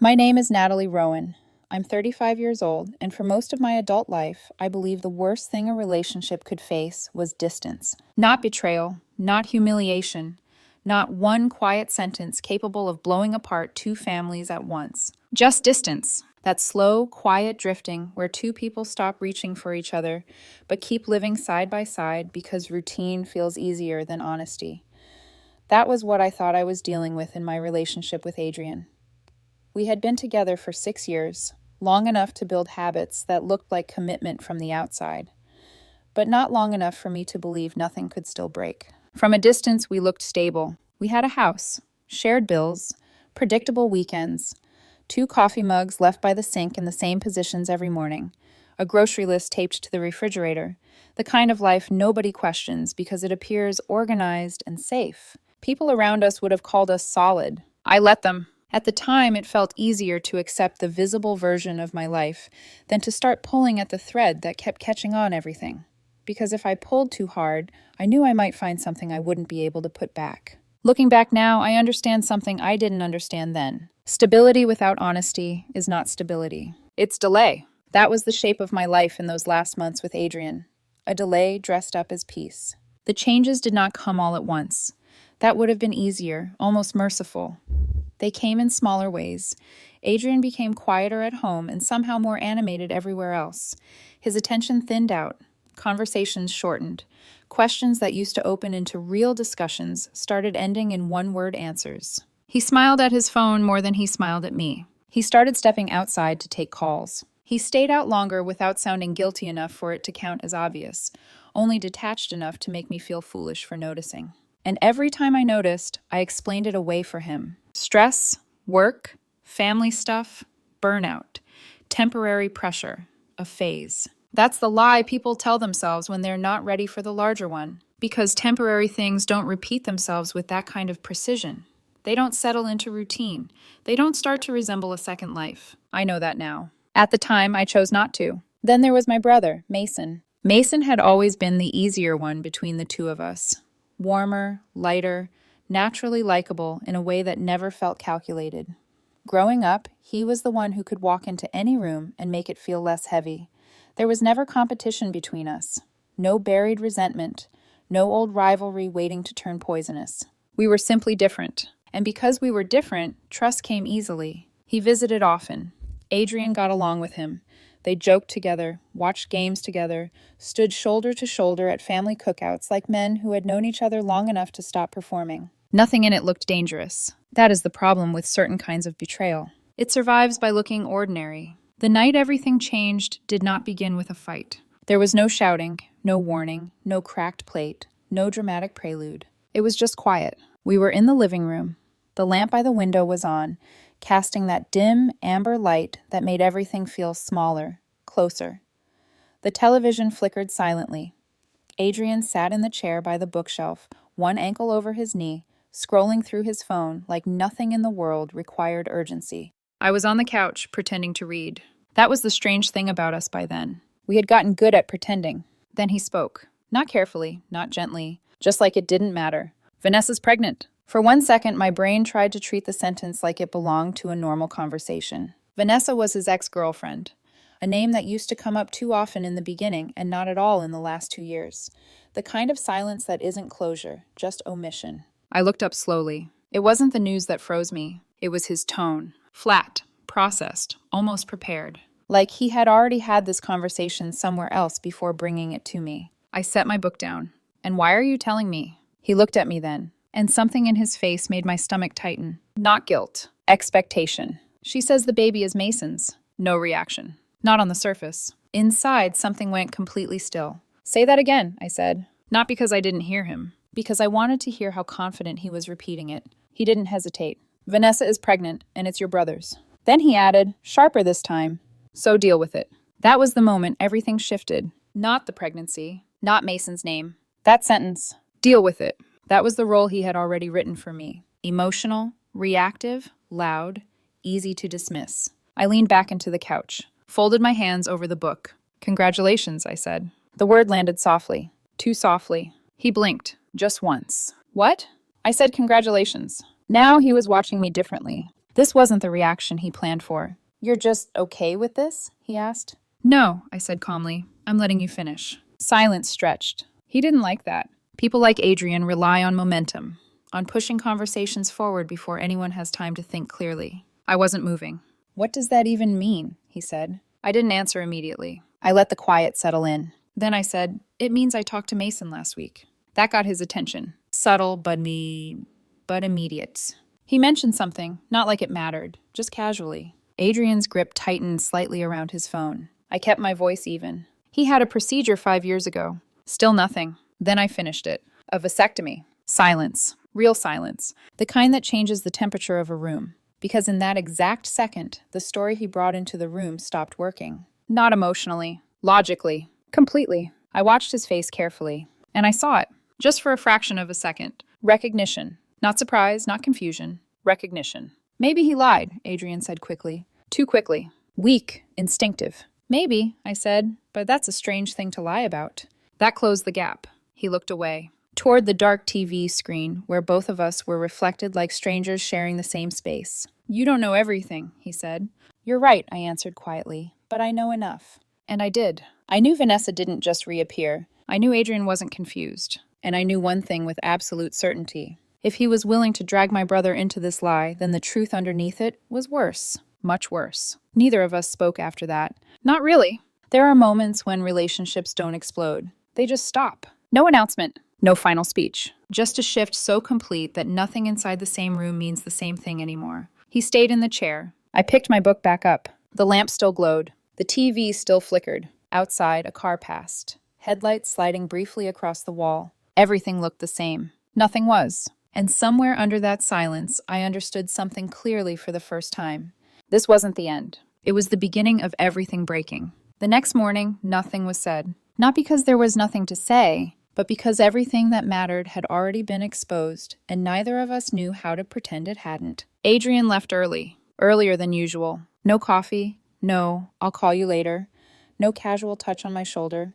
My name is Natalie Rowan. I'm 35 years old, and for most of my adult life, I believe the worst thing a relationship could face was distance. Not betrayal, not humiliation, not one quiet sentence capable of blowing apart two families at once. Just distance. That slow, quiet drifting where two people stop reaching for each other, but keep living side by side because routine feels easier than honesty. That was what I thought I was dealing with in my relationship with Adrian. We had been together for 6 years, long enough to build habits that looked like commitment from the outside, but not long enough for me to believe nothing could still break. From a distance, we looked stable. We had a house, shared bills, predictable weekends, 2 coffee mugs left by the sink in the same positions every morning, a grocery list taped to the refrigerator, the kind of life nobody questions because it appears organized and safe. People around us would have called us solid. I let them. At the time, it felt easier to accept the visible version of my life than to start pulling at the thread that kept catching on everything. Because if I pulled too hard, I knew I might find something I wouldn't be able to put back. Looking back now, I understand something I didn't understand then. Stability without honesty is not stability. It's delay. That was the shape of my life in those last months with Adrian. A delay dressed up as peace. The changes did not come all at once. That would have been easier, almost merciful. They came in smaller ways. Adrian became quieter at home and somehow more animated everywhere else. His attention thinned out. Conversations shortened. Questions that used to open into real discussions started ending in one-word answers. He smiled at his phone more than he smiled at me. He started stepping outside to take calls. He stayed out longer without sounding guilty enough for it to count as obvious, only detached enough to make me feel foolish for noticing. And every time I noticed, I explained it away for him. Stress, work, family stuff, burnout, temporary pressure, a phase. That's the lie people tell themselves when they're not ready for the larger one, because temporary things don't repeat themselves with that kind of precision. They don't settle into routine. They don't start to resemble a second life. I know that now. At the time, I chose not to. Then there was my brother, Mason. Mason had always been the easier one between the two of us. Warmer, lighter, naturally likable in a way that never felt calculated. Growing up, he was the one who could walk into any room and make it feel less heavy. There was never competition between us. No buried resentment. No old rivalry waiting to turn poisonous. We were simply different. And because we were different, trust came easily. He visited often. Adrian got along with him. They joked together, watched games together, stood shoulder to shoulder at family cookouts like men who had known each other long enough to stop performing. Nothing in it looked dangerous. That is the problem with certain kinds of betrayal. It survives by looking ordinary. The night everything changed did not begin with a fight. There was no shouting, no warning, no cracked plate, no dramatic prelude. It was just quiet. We were in the living room. The lamp by the window was on, casting that dim, amber light that made everything feel smaller, closer. The television flickered silently. Adrian sat in the chair by the bookshelf, one ankle over his knee, scrolling through his phone like nothing in the world required urgency. I was on the couch, pretending to read. That was the strange thing about us by then. We had gotten good at pretending. Then he spoke. Not carefully, not gently, just like it didn't matter. Vanessa's pregnant. For 1 second, my brain tried to treat the sentence like it belonged to a normal conversation. Vanessa was his ex-girlfriend, a name that used to come up too often in the beginning and not at all in the last 2 years. The kind of silence that isn't closure, just omission. I looked up slowly. It wasn't the news that froze me. It was his tone. Flat, processed, almost prepared. Like he had already had this conversation somewhere else before bringing it to me. I set my book down. And why are you telling me? He looked at me then, and something in his face made my stomach tighten. Not guilt. Expectation. She says the baby is Mason's. No reaction. Not on the surface. Inside, something went completely still. Say that again, I said. Not because I didn't hear him. Because I wanted to hear how confident he was repeating it. He didn't hesitate. Vanessa is pregnant, and it's your brother's. Then he added, sharper this time. So deal with it. That was the moment everything shifted. Not the pregnancy. Not Mason's name. That sentence. Deal with it. That was the role he had already written for me. Emotional, reactive, loud, easy to dismiss. I leaned back into the couch, folded my hands over the book. Congratulations, I said. The word landed softly. Too softly. He blinked. Just once. What? I said congratulations. Now he was watching me differently. This wasn't the reaction he planned for. "You're just okay with this?" he asked. "No," I said calmly. "I'm letting you finish." Silence stretched. He didn't like that. People like Adrian rely on momentum, on pushing conversations forward before anyone has time to think clearly. I wasn't moving. "What does that even mean?" he said. I didn't answer immediately. I let the quiet settle in. Then I said, "It means I talked to Mason last week." That got his attention. Subtle, but immediate. He mentioned something, not like it mattered, just casually. Adrian's grip tightened slightly around his phone. I kept my voice even. "He had a procedure 5 years ago." Still nothing. Then I finished it. "A vasectomy." Silence. Real silence. The kind that changes the temperature of a room. Because in that exact second, the story he brought into the room stopped working. Not emotionally. Logically. Completely. I watched his face carefully. And I saw it. Just for a fraction of a second. Recognition. Not surprise, not confusion. Recognition. "Maybe he lied," Adrian said quickly. Too quickly. Weak. Instinctive. "Maybe," I said, "but that's a strange thing to lie about." That closed the gap. He looked away. Toward the dark TV screen, where both of us were reflected like strangers sharing the same space. "You don't know everything," he said. "You're right," I answered quietly, "but I know enough." And I did. I knew Vanessa didn't just reappear. I knew Adrian wasn't confused. And I knew one thing with absolute certainty. If he was willing to drag my brother into this lie, then the truth underneath it was worse. Much worse. Neither of us spoke after that. Not really. There are moments when relationships don't explode. They just stop. No announcement. No final speech. Just a shift so complete that nothing inside the same room means the same thing anymore. He stayed in the chair. I picked my book back up. The lamp still glowed. The TV still flickered. Outside, a car passed. Headlights sliding briefly across the wall. Everything looked the same. Nothing was. And somewhere under that silence, I understood something clearly for the first time. This wasn't the end. It was the beginning of everything breaking. The next morning, nothing was said. Not because there was nothing to say, but because everything that mattered had already been exposed, and neither of us knew how to pretend it hadn't. Adrian left early. Earlier than usual. No coffee. No, "I'll call you later." No casual touch on my shoulder,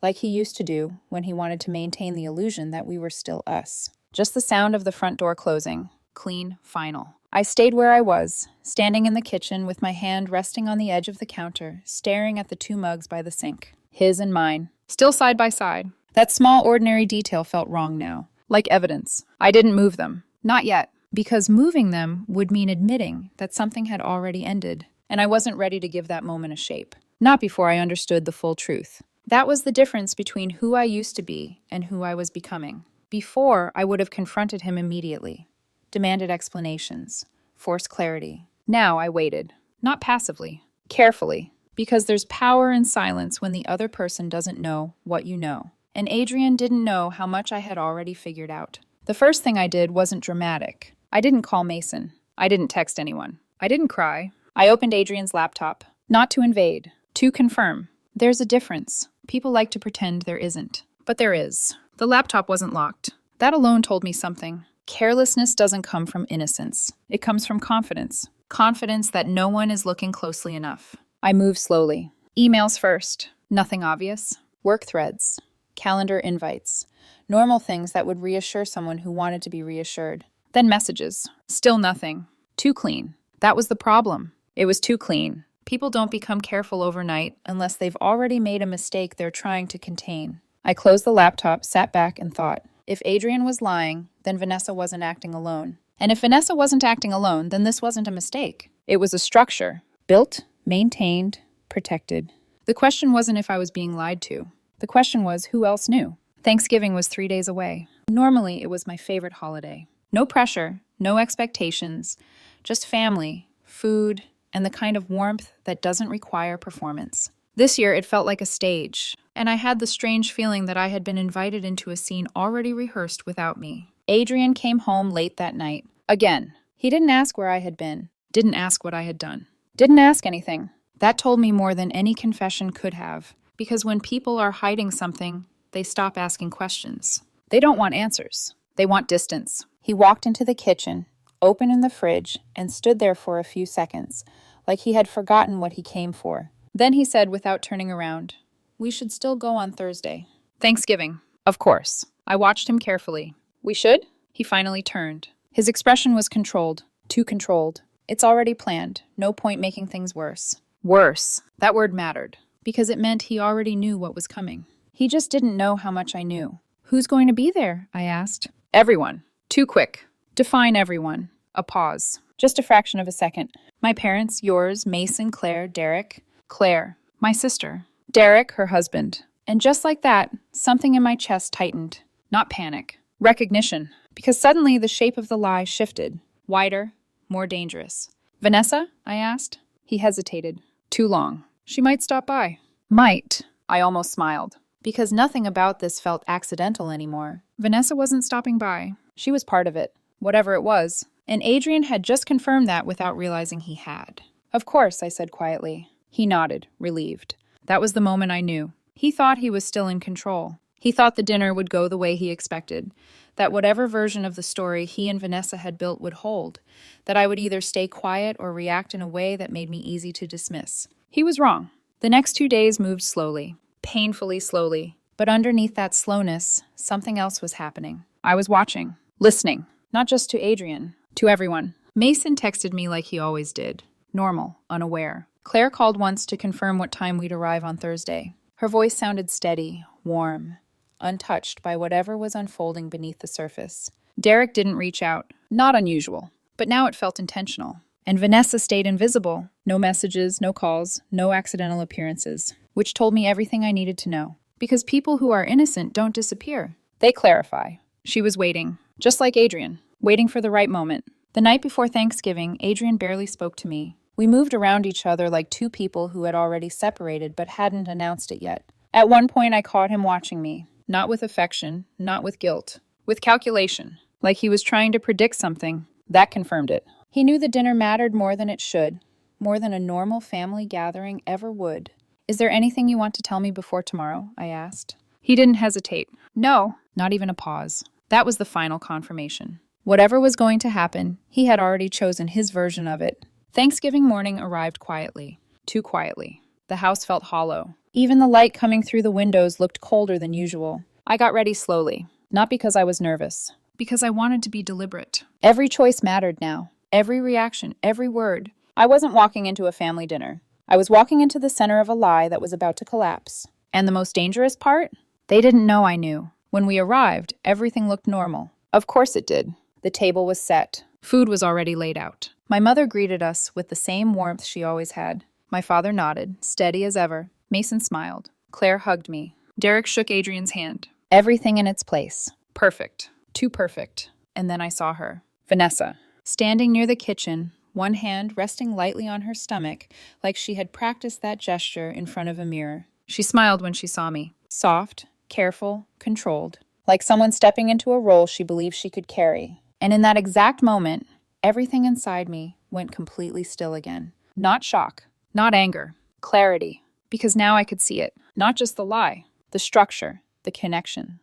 like he used to do when he wanted to maintain the illusion that we were still us. Just the sound of the front door closing. Clean, final. I stayed where I was, standing in the kitchen with my hand resting on the edge of the counter, staring at the 2 mugs by the sink. His and mine. Still side by side. That small, ordinary detail felt wrong now. Like evidence. I didn't move them. Not yet. Because moving them would mean admitting that something had already ended. And I wasn't ready to give that moment a shape. Not before I understood the full truth. That was the difference between who I used to be and who I was becoming. Before, I would have confronted him immediately. Demanded explanations. Forced clarity. Now I waited. Not passively. Carefully. Because there's power in silence when the other person doesn't know what you know. And Adrian didn't know how much I had already figured out. The first thing I did wasn't dramatic. I didn't call Mason. I didn't text anyone. I didn't cry. I opened Adrian's laptop. Not to invade. To confirm. There's a difference. People like to pretend there isn't. But there is. The laptop wasn't locked. That alone told me something. Carelessness doesn't come from innocence. It comes from confidence. Confidence that no one is looking closely enough. I moved slowly. Emails first. Nothing obvious. Work threads. Calendar invites. Normal things that would reassure someone who wanted to be reassured. Then messages. Still nothing. Too clean. That was the problem. It was too clean. People don't become careful overnight unless they've already made a mistake they're trying to contain. I closed the laptop, sat back, and thought. If Adrian was lying, then Vanessa wasn't acting alone. And if Vanessa wasn't acting alone, then this wasn't a mistake. It was a structure. Built, maintained, protected. The question wasn't if I was being lied to. The question was who else knew. Thanksgiving was 3 days away. Normally, it was my favorite holiday. No pressure, no expectations, just family, food, and the kind of warmth that doesn't require performance. This year, it felt like a stage, and I had the strange feeling that I had been invited into a scene already rehearsed without me. Adrian came home late that night. Again. He didn't ask where I had been. Didn't ask what I had done. Didn't ask anything. That told me more than any confession could have. Because when people are hiding something, they stop asking questions. They don't want answers. They want distance. He walked into the kitchen, opened the fridge, and stood there for a few seconds, like he had forgotten what he came for. Then he said without turning around, "We should still go on Thursday." Thanksgiving. Of course. I watched him carefully. "We should?" He finally turned. His expression was controlled. Too controlled. It's already planned. No point making things worse. Worse. That word mattered, because it meant he already knew what was coming. He just didn't know how much I knew. Who's going to be there? I asked. Everyone. Too quick. Define everyone. A pause. Just a fraction of a second. My parents, yours, Mason, Claire, Derek. Claire, my sister. Derek, her husband. And just like that, something in my chest tightened. Not panic. Recognition. Because suddenly the shape of the lie shifted. Wider, more dangerous. Vanessa? I asked. He hesitated. Too long. She might stop by. Might. I almost smiled. Because nothing about this felt accidental anymore. Vanessa wasn't stopping by. She was part of it. Whatever it was. And Adrian had just confirmed that without realizing he had. Of course, I said quietly. He nodded, relieved. That was the moment I knew. He thought he was still in control. He thought the dinner would go the way he expected. That whatever version of the story he and Vanessa had built would hold. That I would either stay quiet or react in a way that made me easy to dismiss. He was wrong. The next 2 days moved slowly. Painfully slowly. But underneath that slowness, something else was happening. I was watching. Listening. Not just to Adrian. To everyone. Mason texted me like he always did. Normal. Unaware. Claire called once to confirm what time we'd arrive on Thursday. Her voice sounded steady, warm, untouched by whatever was unfolding beneath the surface. Derek didn't reach out. Not unusual. But now it felt intentional. And Vanessa stayed invisible. No messages, no calls, no accidental appearances. Which told me everything I needed to know. Because people who are innocent don't disappear. They clarify. She was waiting. Just like Adrian. Waiting for the right moment. The night before Thanksgiving, Adrian barely spoke to me. We moved around each other like two people who had already separated but hadn't announced it yet. At one point, I caught him watching me. Not with affection, not with guilt. With calculation. Like he was trying to predict something. That confirmed it. He knew the dinner mattered more than it should. More than a normal family gathering ever would. Is there anything you want to tell me before tomorrow? I asked. He didn't hesitate. No. Not even a pause. That was the final confirmation. Whatever was going to happen, he had already chosen his version of it. Thanksgiving morning arrived quietly. Too quietly. The house felt hollow. Even the light coming through the windows looked colder than usual. I got ready slowly. Not because I was nervous. Because I wanted to be deliberate. Every choice mattered now. Every reaction, every word. I wasn't walking into a family dinner. I was walking into the center of a lie that was about to collapse. And the most dangerous part? They didn't know I knew. When we arrived, everything looked normal. Of course it did. The table was set. Food was already laid out. My mother greeted us with the same warmth she always had. My father nodded, steady as ever. Mason smiled. Claire hugged me. Derek shook Adrian's hand. Everything in its place. Perfect. Too perfect. And then I saw her. Vanessa. Standing near the kitchen, one hand resting lightly on her stomach, like she had practiced that gesture in front of a mirror. She smiled when she saw me. Soft, careful, controlled. Like someone stepping into a role she believed she could carry. And in that exact moment, everything inside me went completely still again. Not shock, not anger, clarity. Because now I could see it. Not just the lie, the structure, the connection.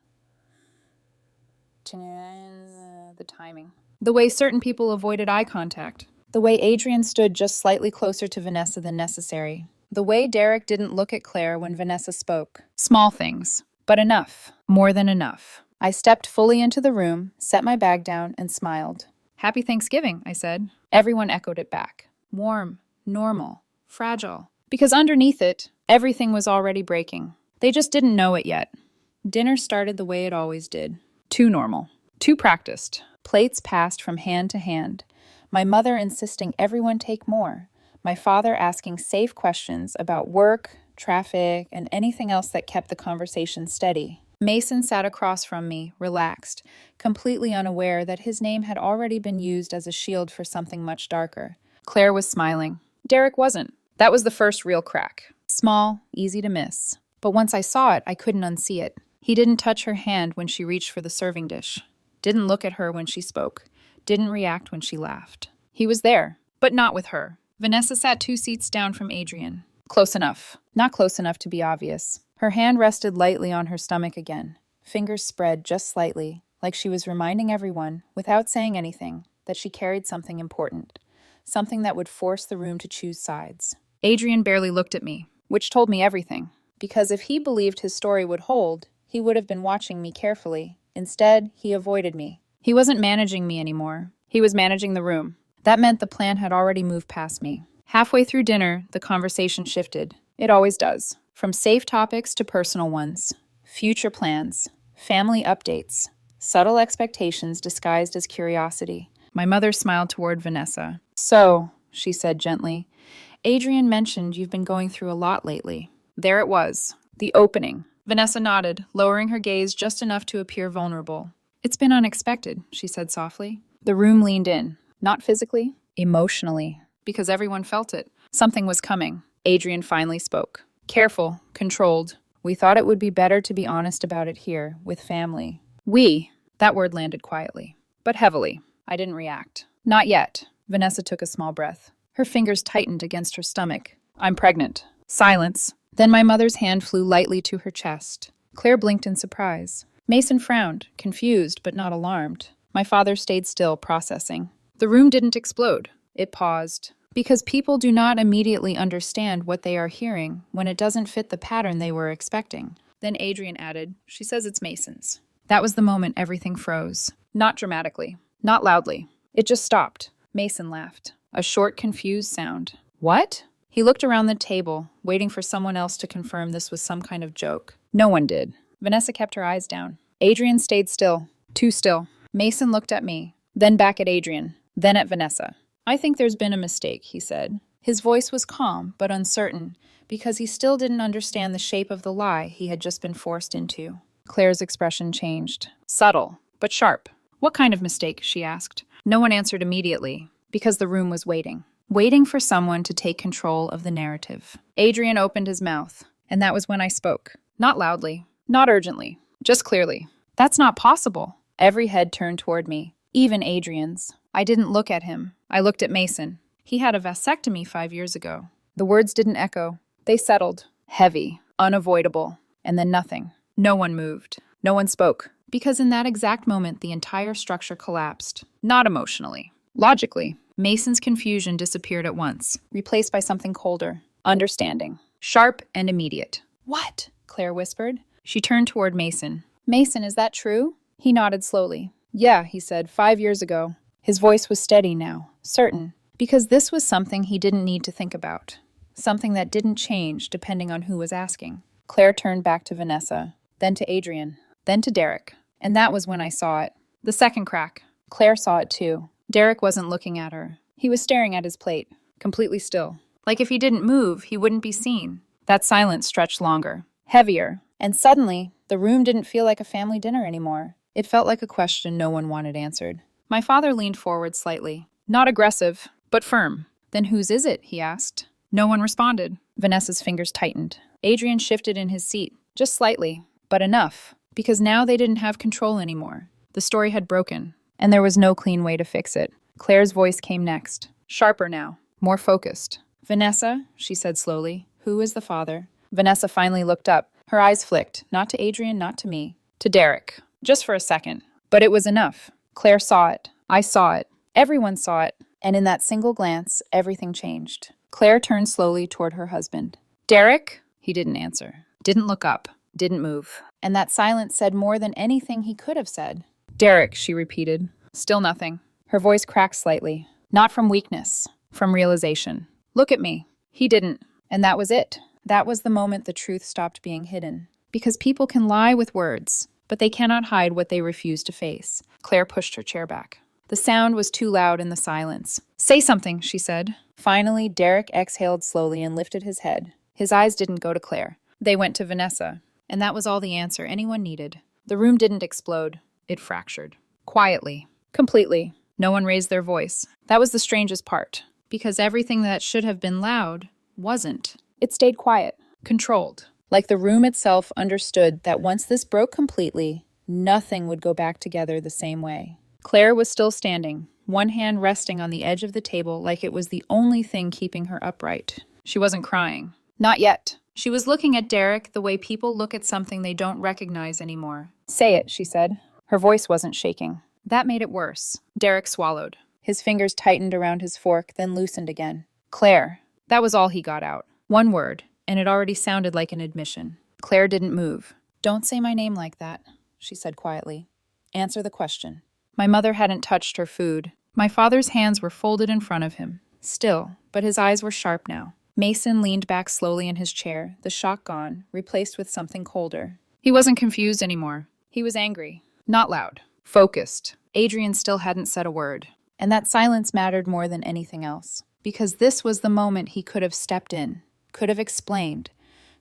The timing. The way certain people avoided eye contact. The way Adrian stood just slightly closer to Vanessa than necessary. The way Derek didn't look at Claire when Vanessa spoke. Small things, but enough. More than enough. I stepped fully into the room, set my bag down, and smiled. Happy Thanksgiving, I said. Everyone echoed it back. Warm, normal, fragile. Because underneath it, everything was already breaking. They just didn't know it yet. Dinner started the way it always did. Too normal. Too practiced. Plates passed from hand to hand. My mother insisting everyone take more. My father asking safe questions about work, traffic, and anything else that kept the conversation steady. Mason sat across from me, relaxed, completely unaware that his name had already been used as a shield for something much darker. Claire was smiling. Derek wasn't. That was the first real crack. Small, easy to miss. But once I saw it, I couldn't unsee it. He didn't touch her hand when she reached for the serving dish. Didn't look at her when she spoke. Didn't react when she laughed. He was there, but not with her. Vanessa sat 2 seats down from Adrian. Close enough. Not close enough to be obvious. Her hand rested lightly on her stomach again. Fingers spread just slightly, like she was reminding everyone, without saying anything, that she carried something important. Something that would force the room to choose sides. Adrian barely looked at me, which told me everything. Because if he believed his story would hold, he would have been watching me carefully. Instead, he avoided me. He wasn't managing me anymore. He was managing the room. That meant the plan had already moved past me. Halfway through dinner, the conversation shifted. It always does. From safe topics to personal ones. Future plans. Family updates. Subtle expectations disguised as curiosity. My mother smiled toward Vanessa. "So," she said gently, "Adrian mentioned you've been going through a lot lately." There it was. The opening. Vanessa nodded, lowering her gaze just enough to appear vulnerable. "It's been unexpected," she said softly. The room leaned in. Not physically, emotionally, because everyone felt it. Something was coming. Adrian finally spoke. Careful, controlled. "We thought it would be better to be honest about it here, with family." "We." That word landed quietly, but heavily. I didn't react. "Not yet." Vanessa took a small breath. Her fingers tightened against her stomach. "I'm pregnant." Silence. Then my mother's hand flew lightly to her chest. Claire blinked in surprise. Mason frowned, confused but not alarmed. My father stayed still, processing. The room didn't explode. It paused. Because people do not immediately understand what they are hearing when it doesn't fit the pattern they were expecting. Then Adrian added, "She says it's Mason's." That was the moment everything froze. Not dramatically. Not loudly. It just stopped. Mason laughed. A short, confused sound. "What?" He looked around the table, waiting for someone else to confirm this was some kind of joke. No one did. Vanessa kept her eyes down. Adrian stayed still. Too still. Mason looked at me, then back at Adrian, then at Vanessa. "I think there's been a mistake," he said. His voice was calm, but uncertain, because he still didn't understand the shape of the lie he had just been forced into. Claire's expression changed. Subtle, but sharp. "What kind of mistake?" she asked. No one answered immediately, because the room was waiting. Waiting for someone to take control of the narrative. Adrian opened his mouth, and that was when I spoke. Not loudly, not urgently, just clearly. "That's not possible." Every head turned toward me, even Adrian's. I didn't look at him. I looked at Mason. He had a vasectomy 5 years ago. The words didn't echo. They settled. Heavy, unavoidable, and then nothing. No one moved. No one spoke. Because in that exact moment, the entire structure collapsed. Not emotionally. Logically. Mason's confusion disappeared at once, replaced by something colder. Understanding. Sharp and immediate. "What?" Claire whispered. She turned toward Mason. "Mason, is that true?" He nodded slowly. "Yeah," he said, 5 years ago. His voice was steady now, certain, because this was something he didn't need to think about. Something that didn't change depending on who was asking. Claire turned back to Vanessa, then to Adrian, then to Derek. And that was when I saw it. The second crack. Claire saw it too. Derek wasn't looking at her. He was staring at his plate, completely still. Like if he didn't move, he wouldn't be seen. That silence stretched longer, heavier, and suddenly, the room didn't feel like a family dinner anymore. It felt like a question no one wanted answered. My father leaned forward slightly. Not aggressive, but firm. "Then whose is it?" he asked. No one responded. Vanessa's fingers tightened. Adrian shifted in his seat, just slightly, but enough, because now they didn't have control anymore. The story had broken, and there was no clean way to fix it. Claire's voice came next, sharper now, more focused. "Vanessa," she said slowly, "who is the father?" Vanessa finally looked up. Her eyes flicked, not to Adrian, not to me, to Derek, just for a second. But it was enough. Claire saw it. I saw it. Everyone saw it. And in that single glance, everything changed. Claire turned slowly toward her husband. "Derek?" He didn't answer, didn't look up, didn't move. And that silence said more than anything he could have said. "Derek," she repeated. Still nothing. Her voice cracked slightly. Not from weakness, from realization. "Look at me." He didn't. And that was it. That was the moment the truth stopped being hidden. Because people can lie with words, but they cannot hide what they refuse to face. Claire pushed her chair back. The sound was too loud in the silence. "Say something," she said. Finally, Derek exhaled slowly and lifted his head. His eyes didn't go to Claire. They went to Vanessa. And that was all the answer anyone needed. The room didn't explode. It fractured. Quietly. Completely. No one raised their voice. That was the strangest part. Because everything that should have been loud wasn't. It stayed quiet. Controlled. Like the room itself understood that once this broke completely, nothing would go back together the same way. Claire was still standing, one hand resting on the edge of the table like it was the only thing keeping her upright. She wasn't crying. Not yet. She was looking at Derek the way people look at something they don't recognize anymore. "Say it," she said. Her voice wasn't shaking. That made it worse. Derek swallowed. His fingers tightened around his fork, then loosened again. "Claire." That was all he got out. One word, and it already sounded like an admission. Claire didn't move. "Don't say my name like that," she said quietly. "Answer the question." My mother hadn't touched her food, My father's hands were folded in front of him, still, but his eyes were sharp now. Mason leaned back slowly in his chair, the shock gone, replaced with something colder. He wasn't confused anymore. He was angry. Not loud. Focused. Adrian still hadn't said a word. And that silence mattered more than anything else. Because this was the moment he could have stepped in, could have explained,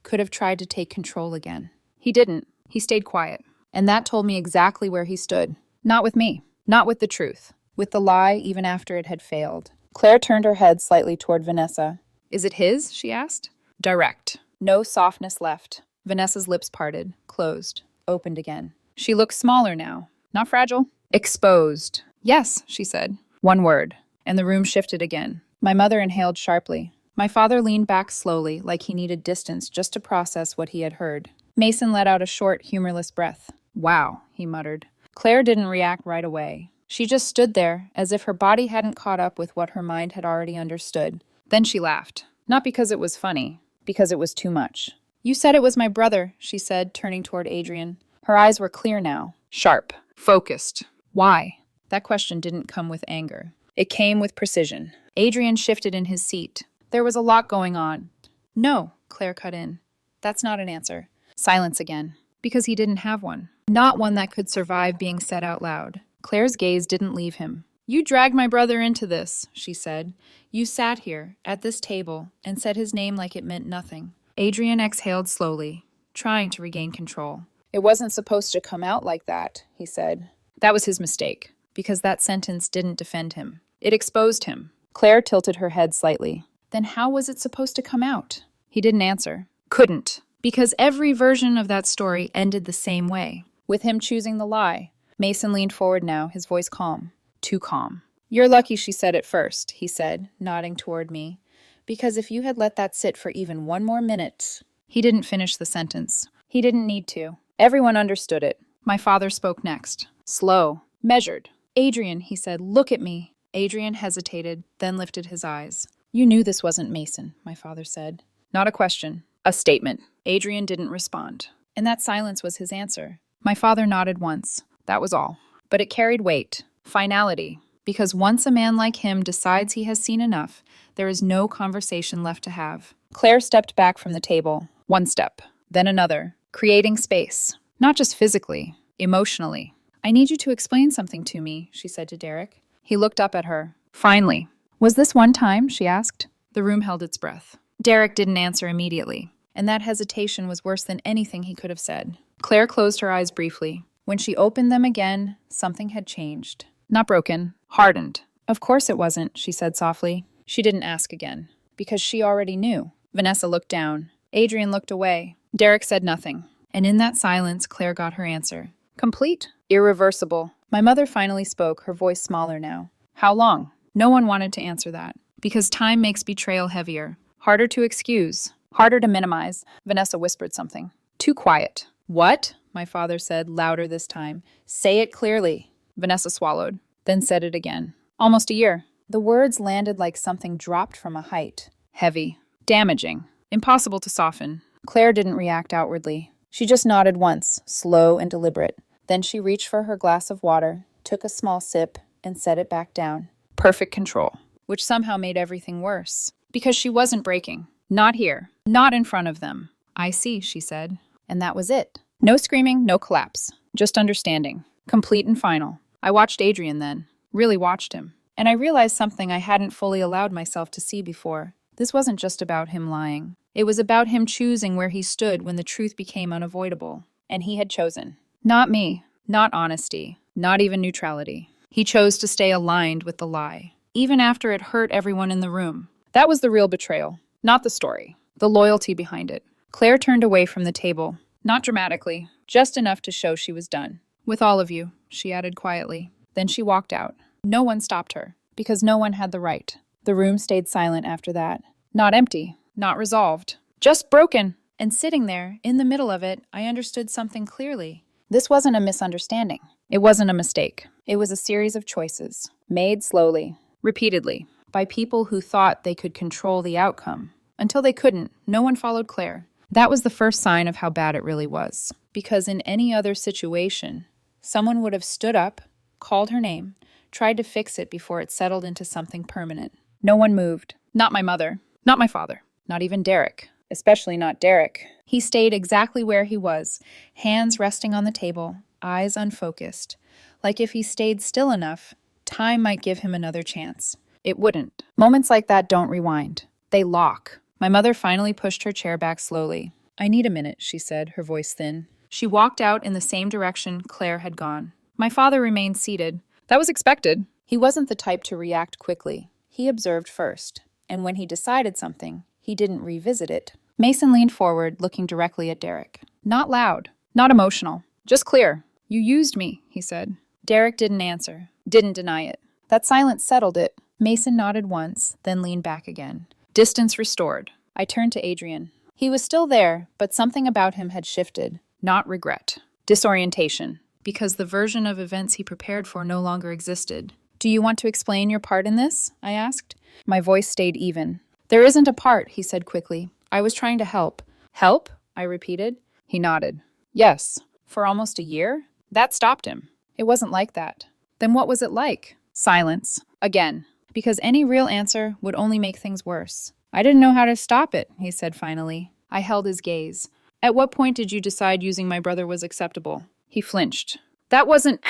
could have tried to take control again. He didn't. He stayed quiet. And that told me exactly where he stood. Not with me. Not with the truth. With the lie even after it had failed. Claire turned her head slightly toward Vanessa. Is it his? She asked. Direct. No softness left. Vanessa's lips parted, closed, opened again. She looked smaller now. Not fragile. Exposed. Yes, she said. One word. And the room shifted again. My mother inhaled sharply. My father leaned back slowly, like he needed distance just to process what he had heard. Mason let out a short, humorless breath. Wow, he muttered. Claire didn't react right away. She just stood there, as if her body hadn't caught up with what her mind had already understood. Then she laughed. Not because it was funny, because it was too much. You said it was my brother, she said, turning toward Adrian. Her eyes were clear now, sharp, focused. Why? That question didn't come with anger. It came with precision. Adrian shifted in his seat. There was a lot going on. No, Claire cut in. That's not an answer. Silence again. Because he didn't have one. Not one that could survive being said out loud. Claire's gaze didn't leave him. You dragged my brother into this, she said. You sat here, at this table, and said his name like it meant nothing. Adrian exhaled slowly, trying to regain control. It wasn't supposed to come out like that, he said. That was his mistake, because that sentence didn't defend him. It exposed him. Claire tilted her head slightly. Then how was it supposed to come out? He didn't answer. Couldn't. Because every version of that story ended the same way, with him choosing the lie. Mason leaned forward now, his voice calm. Too calm. You're lucky she said it first, he said, nodding toward me. Because if you had let that sit for even one more minute... He didn't finish the sentence. He didn't need to. Everyone understood it. My father spoke next. Slow. Measured. Adrian, he said, look at me. Adrian hesitated, then lifted his eyes. You knew this wasn't Mason, my father said. Not a question. A statement. Adrian didn't respond. And that silence was his answer. My father nodded once. That was all. But it carried weight. Finality. Because once a man like him decides he has seen enough, there is no conversation left to have. Claire stepped back from the table. One step. Then another. Creating space. Not just physically. Emotionally. I need you to explain something to me, she said to Derek. He looked up at her. Finally. Was this one time? She asked. The room held its breath. Derek didn't answer immediately. And that hesitation was worse than anything he could have said. Claire closed her eyes briefly. When she opened them again, something had changed. Not broken, hardened. Of course it wasn't, she said softly. She didn't ask again. Because she already knew. Vanessa looked down. Adrian looked away. Derek said nothing. And in that silence, Claire got her answer. Complete. Irreversible. My mother finally spoke, her voice smaller now. How long? No one wanted to answer that. Because time makes betrayal heavier. Harder to excuse. Harder to minimize. Vanessa whispered something. Too quiet. What? My father said, louder this time. Say it clearly. Vanessa swallowed, then said it again. Almost a year. The words landed like something dropped from a height. Heavy. Damaging. Impossible to soften. Claire didn't react outwardly. She just nodded once, slow and deliberate. Then she reached for her glass of water, took a small sip, and set it back down. Perfect control. Which somehow made everything worse. Because she wasn't breaking. Not here. Not in front of them. I see, she said. And that was it. No screaming, no collapse. Just understanding. Complete and final. I watched Adrian then. Really watched him. And I realized something I hadn't fully allowed myself to see before. This wasn't just about him lying. It was about him choosing where he stood when the truth became unavoidable. And he had chosen. Not me. Not honesty. Not even neutrality. He chose to stay aligned with the lie. Even after it hurt everyone in the room. That was the real betrayal. Not the story. The loyalty behind it. Claire turned away from the table. Not dramatically. Just enough to show she was done. With all of you, she added quietly. Then she walked out. No one stopped her. Because no one had the right. The room stayed silent after that. Not empty. Not resolved. Just broken. And sitting there, in the middle of it, I understood something clearly. This wasn't a misunderstanding. It wasn't a mistake. It was a series of choices. Made slowly. Repeatedly. By people who thought they could control the outcome. Until they couldn't, no one followed Claire. That was the first sign of how bad it really was. Because in any other situation, someone would have stood up, called her name, tried to fix it before it settled into something permanent. No one moved. Not my mother. Not my father. Not even Derek. Especially not Derek. He stayed exactly where he was, hands resting on the table, eyes unfocused. Like if he stayed still enough, time might give him another chance. It wouldn't. Moments like that don't rewind. They lock. My mother finally pushed her chair back slowly. "I need a minute," she said, her voice thin. She walked out in the same direction Claire had gone. My father remained seated. That was expected. He wasn't the type to react quickly. He observed first. And when he decided something, he didn't revisit it. Mason leaned forward, looking directly at Derek. Not loud. Not emotional. Just clear. "You used me," he said. Derek didn't answer. Didn't deny it. That silence settled it. Mason nodded once, then leaned back again. Distance restored. I turned to Adrian. He was still there, but something about him had shifted. Not regret. Disorientation. Because the version of events he prepared for no longer existed. "Do you want to explain your part in this?" I asked. My voice stayed even. "There isn't a part," he said quickly. "I was trying to help." "Help?" I repeated. He nodded. "Yes." "For almost a year?" That stopped him. It wasn't like that. Then what was it like? Silence. Again. Because any real answer would only make things worse. "I didn't know how to stop it," he said finally. I held his gaze. "At what point did you decide using my brother was acceptable?" He flinched. "That wasn't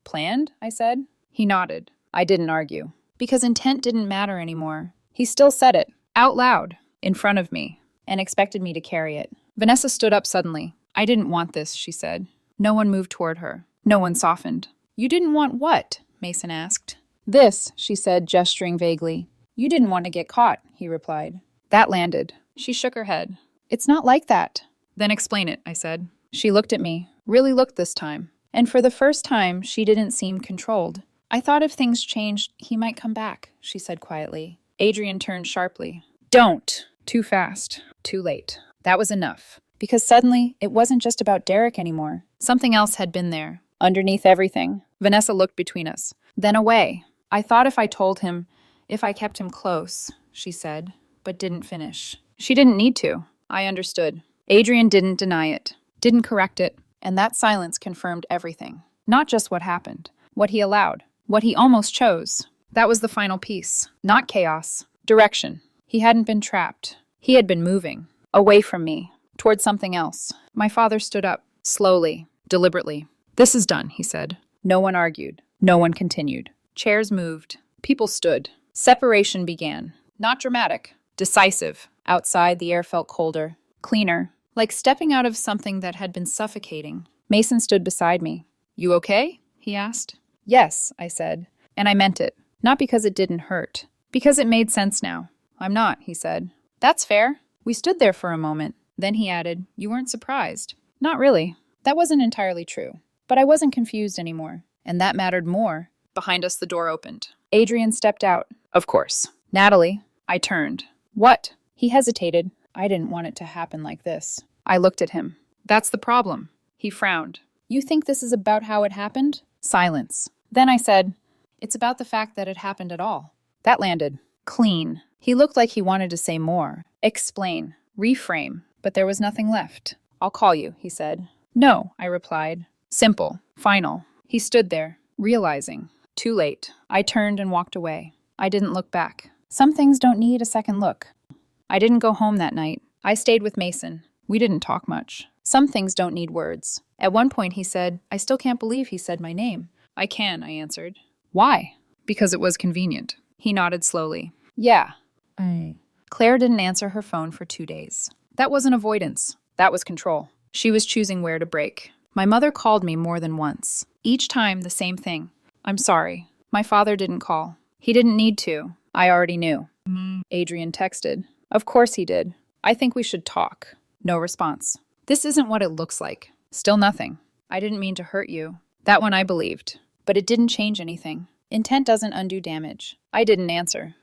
planned," I said. He nodded. I didn't argue. Because intent didn't matter anymore. He still said it, out loud, in front of me, and expected me to carry it. Vanessa stood up suddenly. "I didn't want this," she said. No one moved toward her. No one softened. "You didn't want what?" Mason asked. "This," she said, gesturing vaguely. "You didn't want to get caught," he replied. That landed. She shook her head. "It's not like that." "Then explain it," I said. She looked at me, really looked this time. And for the first time, she didn't seem controlled. "I thought if things changed, he might come back," she said quietly. Adrian turned sharply. "Don't!" Too fast. Too late. That was enough. Because suddenly, it wasn't just about Derek anymore. Something else had been there. Underneath everything. Vanessa looked between us. Then away. "I thought if I told him, if I kept him close," she said, but didn't finish. She didn't need to. I understood. Adrian didn't deny it. Didn't correct it. And that silence confirmed everything. Not just what happened. What he allowed. What he almost chose. That was the final piece. Not chaos. Direction. He hadn't been trapped. He had been moving. Away from me. Toward something else. My father stood up. Slowly. Deliberately. "This is done," he said. No one argued. No one continued. Chairs moved. People stood. Separation began. Not dramatic. Decisive. Outside, the air felt colder. Cleaner. Like stepping out of something that had been suffocating. Mason stood beside me. "You okay?" he asked. "Yes," I said. And I meant it. Not because it didn't hurt. Because it made sense now. "I'm not," he said. "That's fair." We stood there for a moment. Then he added, "You weren't surprised." Not really. That wasn't entirely true. But I wasn't confused anymore. And that mattered more. Behind us, the door opened. Adrian stepped out. Of course. "Natalie." I turned. "What?" He hesitated. I didn't want it to happen like this. I looked at him. "That's the problem." He frowned. "You think this is about how it happened?" Silence. Then I said, "It's about the fact that it happened at all." That landed. Clean. He looked like he wanted to say more. Explain. Reframe. But there was nothing left. "I'll call you," he said. "No," I replied. Simple. Final. He stood there, realizing. Too late. I turned and walked away. I didn't look back. Some things don't need a second look. I didn't go home that night. I stayed with Mason. We didn't talk much. Some things don't need words. At one point he said, "I still can't believe he said my name." "I can," I answered. "Why?" "Because it was convenient." He nodded slowly. "Yeah." Claire didn't answer her phone for 2 days. That wasn't avoidance. That was control. She was choosing where to break. My mother called me more than once. Each time the same thing. "I'm sorry. My father didn't call. He didn't need to. I already knew." Adrian texted. "Of course he did. I think we should talk." No response. "This isn't what it looks like." Still nothing. "I didn't mean to hurt you." That one I believed. But it didn't change anything. Intent doesn't undo damage. I didn't answer.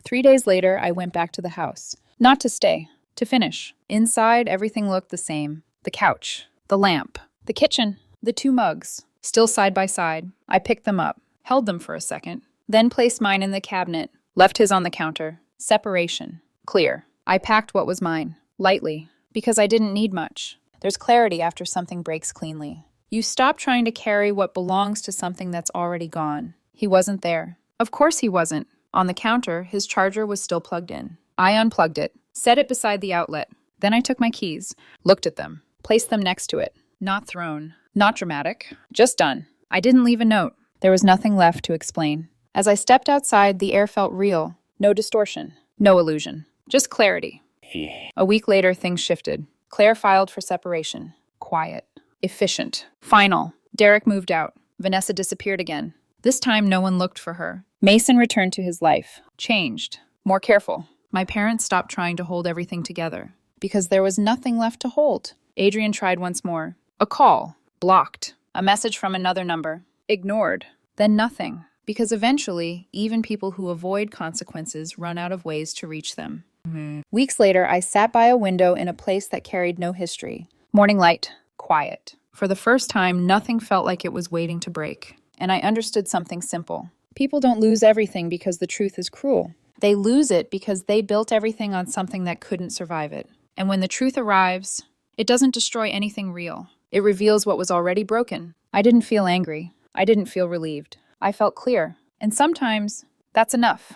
3 days later, I went back to the house. Not to stay. To finish. Inside, everything looked the same. The couch. The lamp. The kitchen. The 2 mugs. Still side by side. I picked them up. Held them for a second. Then placed mine in the cabinet. Left his on the counter. Separation. Clear. I packed what was mine. Lightly. Because I didn't need much. There's clarity after something breaks cleanly. You stop trying to carry what belongs to something that's already gone. He wasn't there. Of course he wasn't. On the counter, his charger was still plugged in. I unplugged it, set it beside the outlet. Then I took my keys, looked at them, placed them next to it. Not thrown, not dramatic, just done. I didn't leave a note. There was nothing left to explain. As I stepped outside, the air felt real. No distortion, no illusion, just clarity. A week later, things shifted. Claire filed for separation. Quiet, efficient, final. Derek moved out. Vanessa disappeared again. This time, no one looked for her. Mason returned to his life, changed, more careful. My parents stopped trying to hold everything together because there was nothing left to hold. Adrian tried once more. A call, blocked. A message from another number, ignored. Then nothing, because eventually, even people who avoid consequences run out of ways to reach them. Weeks later, I sat by a window in a place that carried no history. Morning light, quiet. For the first time, nothing felt like it was waiting to break. And I understood something simple. People don't lose everything because the truth is cruel. They lose it because they built everything on something that couldn't survive it. And when the truth arrives, it doesn't destroy anything real. It reveals what was already broken. I didn't feel angry. I didn't feel relieved. I felt clear. And sometimes, that's enough.